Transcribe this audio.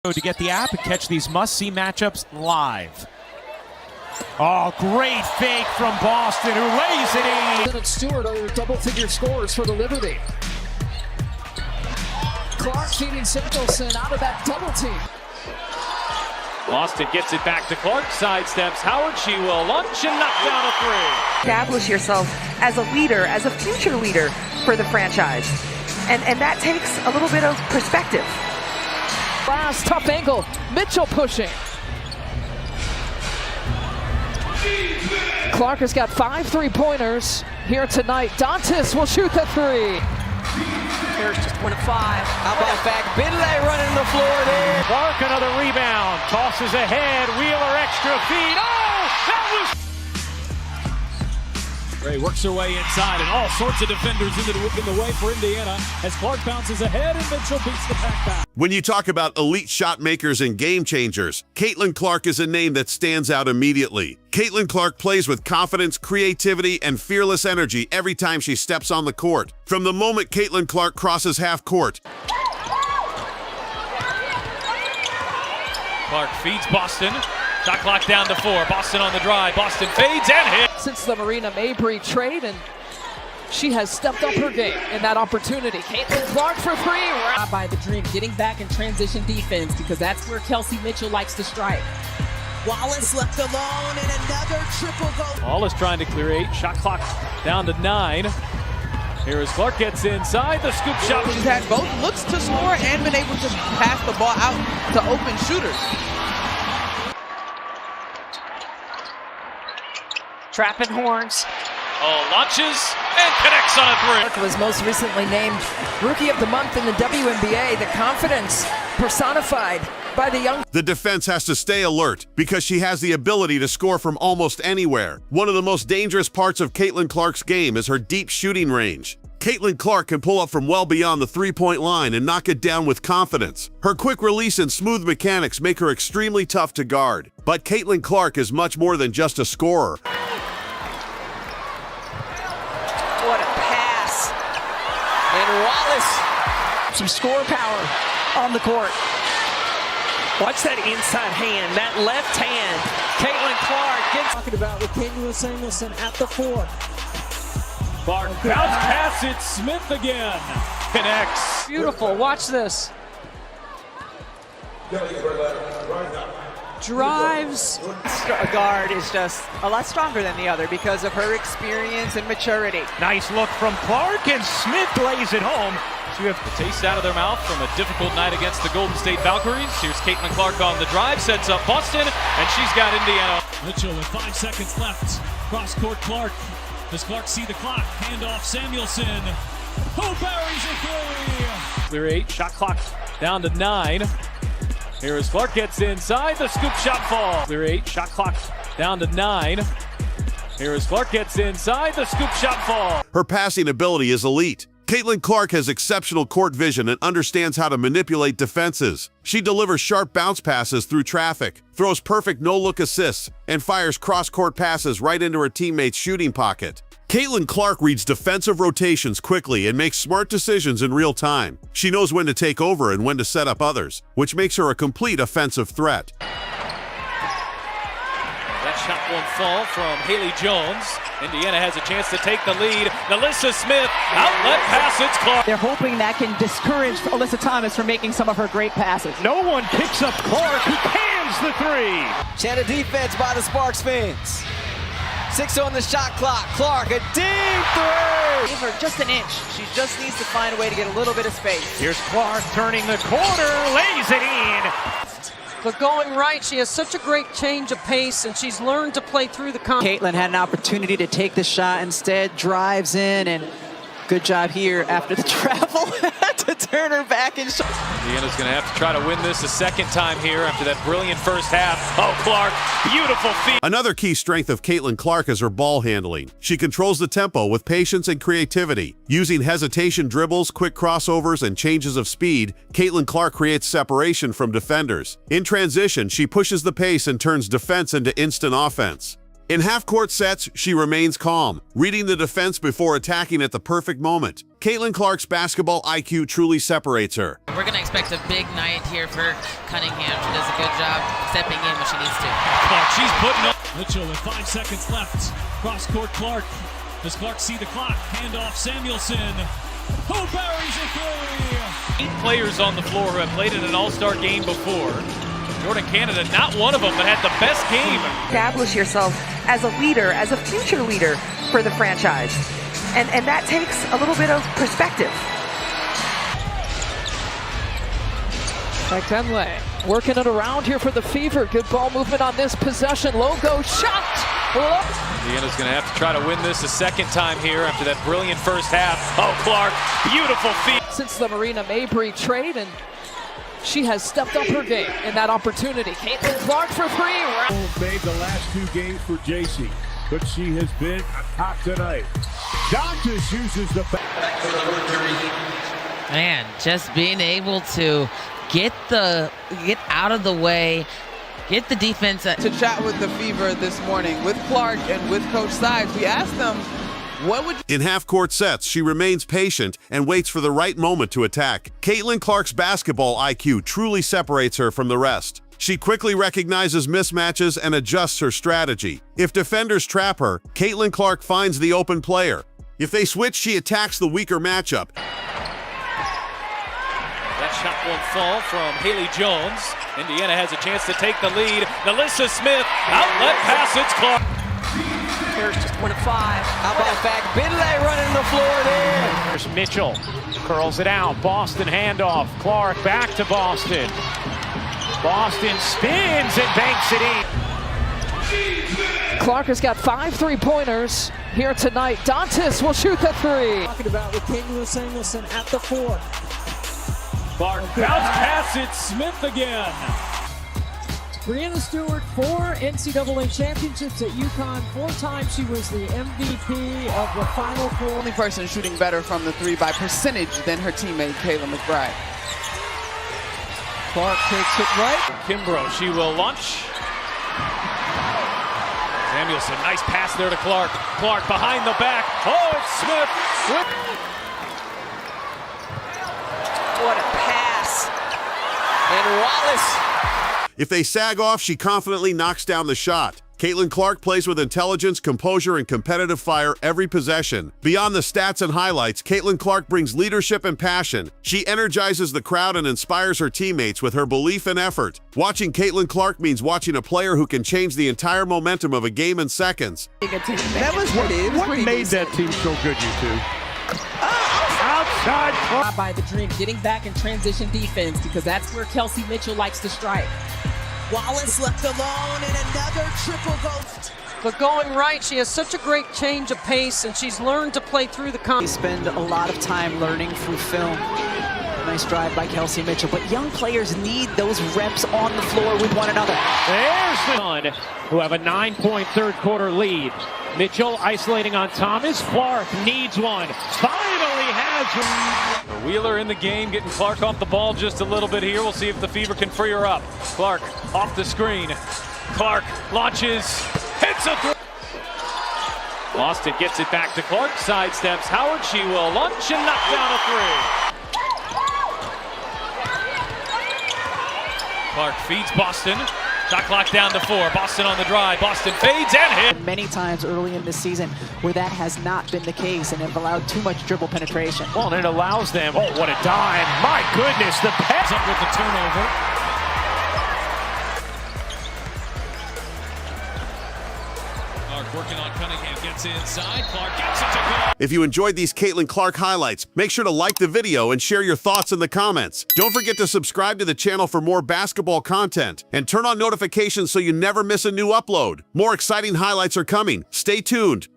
To get the app and catch these must-see matchups live. Oh, great fake from Boston, who lays it in. Stewart are double-figure scores for the Liberty. Clark feeding Samuelson out of that double team. Boston gets it back to Clark, sidesteps Howard. She will launch and knock down a three. Establish yourself as a leader, as a future leader for the franchise. And that takes a little bit of perspective. Last tough angle, Mitchell pushing. Clark has got 5 3-pointers here tonight. Dantas will shoot the three. Here's just 1 of 5. How about back? Bidley running the floor there. Clark another rebound, tosses ahead, Wheeler extra feed. Oh, that was. Ray works her way inside, and all sorts of defenders in the way for Indiana as Clark bounces ahead and Mitchell beats the pack back. When you talk about elite shot makers and game changers, Caitlin Clark is a name that stands out immediately. Caitlin Clark plays with confidence, creativity, and fearless energy every time she steps on the court. From the moment Caitlin Clark crosses half court, Clark feeds Boston. Shot clock down to 4. Boston on the drive. Boston fades and hits. Since the Marina Mabry trade, and she has stepped up her game in that opportunity. Caitlin Clark for 3. By the dream, getting back in transition defense because that's where Kelsey Mitchell likes to strike. Wallace left alone and another triple goal. Wallace trying to clear 8. Shot clock down to 9. Here as Clark gets inside, the scoop shot. She's had both looks to score and been able to pass the ball out to open shooters. Trapping horns. Oh, launches and connects on a three. Clark was most recently named Rookie of the Month in the WNBA. The confidence personified by the young. the defense has to stay alert because she has the ability to score from almost anywhere. One of the most dangerous parts of Caitlin Clark's game is her deep shooting range. Caitlin Clark can pull up from well beyond the three-point line and knock it down with confidence. Her quick release and smooth mechanics make her extremely tough to guard. But Caitlin Clark is much more than just a scorer. What a pass. And Wallace, some score power on the court. Watch that inside hand, that left hand. Caitlin Clark gets. Talking about with Kenya Samuelson at the 4. Clark bounce pass it, Smith again. Connects. Beautiful, watch this. Drives. A guard is just a lot stronger than the other because of her experience and maturity. Nice look from Clark, and Smith lays it home. So you have the taste out of their mouth from a difficult night against the Golden State Valkyries. Here's Caitlin Clark on the drive, sets up Boston, and she's got Indiana. Mitchell with 5 seconds left. Cross court Clark. Does Clark see the clock? Handoff Samuelson. Who buries a 3? Clear 8, shot clock down to 9. Here as Clark gets inside, the scoop shot fall. Clear 8, shot clock down to 9. Here as Clark gets inside, the scoop shot fall. Her passing ability is elite. Caitlin Clark has exceptional court vision and understands how to manipulate defenses. She delivers sharp bounce passes through traffic, throws perfect no-look assists, and fires cross-court passes right into her teammate's shooting pocket. Caitlin Clark reads defensive rotations quickly and makes smart decisions in real time. She knows when to take over and when to set up others, which makes her a complete offensive threat. That shot won't fall from Haley Jones. Indiana has a chance to take the lead. Alyssa Smith, outlet pass, it's Clark. They're hoping that can discourage Alyssa Thomas from making some of her great passes. No one picks up Clark, who cans the 3. She had a defense by the Sparks fans. 6 on the shot clock. Clark, a deep 3. Give her just an inch. She just needs to find a way to get a little bit of space. Here's Clark turning the corner, lays it in. But going right, she has such a great change of pace, and she's learned to play through the Caitlin had an opportunity to take the shot, instead drives in, and good job here after the travel to turn her back and shot. Indiana's going to have to try to win this a second time here after that brilliant first half. Oh, Clark, beautiful feet. Another key strength of Caitlin Clark is her ball handling. She controls the tempo with patience and creativity. Using hesitation dribbles, quick crossovers, and changes of speed, Caitlin Clark creates separation from defenders. In transition, she pushes the pace and turns defense into instant offense. In half-court sets, she remains calm, reading the defense before attacking at the perfect moment. Caitlin Clark's basketball IQ truly separates her. We're going to expect a big night here for Cunningham. She does a good job stepping in when she needs to. Clark, she's putting up. Mitchell with 5 seconds left. Cross court Clark. Does Clark see the clock? Handoff Samuelson. Who buries a 3? 8 players on the floor who have played in an all-star game before. Jordan Canada, not one of them, but had the best game. Establish yourself as a leader, as a future leader for the franchise. And that takes a little bit of perspective. McKinley working it around here for the Fever. Good ball movement on this possession. Logo shot. Indiana's going to have to try to win this a second time here after that brilliant first half. Oh, Clark, beautiful feed. Since the Marina Mabry trade, and she has stepped up her game in that opportunity. Caitlin Clark for 3. Made the last 2 games for JC, but she has been hot tonight. Dantas uses the back. Man, just being able to get out of the way, get the defense. To chat with the Fever this morning with Clark and with Coach Sides, we asked them, what would In half-court sets, she remains patient and waits for the right moment to attack. Caitlin Clark's basketball IQ truly separates her from the rest. She quickly recognizes mismatches and adjusts her strategy. If defenders trap her, Caitlin Clark finds the open player. If they switch, she attacks the weaker matchup. That shot won't fall from Haley Jones. Indiana has a chance to take the lead. Nalissa Smith, outlet pass, it's Clark. Here's just 1 of 5. How about that? Bidley running the floor there. There's Mitchell, curls it out. Boston handoff. Clark back to Boston. Boston spins and banks it in. Clark has got 5 3-pointers here tonight. Dantas will shoot the 3. Talking about with Kingsley Samuelson at the 4. Clark bounce pass, it's Smith again. Brianna Stewart, 4 NCAA championships at UConn. 4 times she was the MVP of the Final Four. only person shooting better from the 3 by percentage than her teammate Kayla McBride. Clark takes it right. Kimbrough, she will launch. Samuelson, nice pass there to Clark. Clark behind the back. Oh, it's Smith. What a pass. And Wallace. If they sag off, she confidently knocks down the shot. Caitlin Clark plays with intelligence, composure, and competitive fire every possession. Beyond the stats and highlights, Caitlin Clark brings leadership and passion. She energizes the crowd and inspires her teammates with her belief and effort. Watching Caitlin Clark means watching a player who can change the entire momentum of a game in seconds. That was what made that team so good, you two? Outside By the dream, getting back in transition defense because that's where Kelsey Mitchell likes to strike. Wallace left alone and another triple goal. But going right, she has such a great change of pace, and she's learned to play through the They spend a lot of time learning through film. Nice drive by Kelsey Mitchell, but young players need those reps on the floor with one another. There's the one who have a 9-point third-quarter lead. Mitchell isolating on Thomas. Clark needs one. Finally has one. Wheeler in the game, getting Clark off the ball just a little bit here. We'll see if the Fever can free her up. Clark off the screen. Clark launches, hits a three. Boston gets it back to Clark, sidesteps Howard. She will launch and knock down a 3. Clark feeds Boston. Shot clock down to 4. Boston on the drive. Boston fades and hit. Many times early in the season where that has not been the case and have allowed too much dribble penetration. Well, and it allows them. Oh, what a dime. My goodness, the pass. Up with the turnover. Clark working on Cunningham. Gets inside. Clark gets it to go. If you enjoyed these Caitlin Clark highlights, make sure to like the video and share your thoughts in the comments. Don't forget to subscribe to the channel for more basketball content and turn on notifications so you never miss a new upload. More exciting highlights are coming. Stay tuned.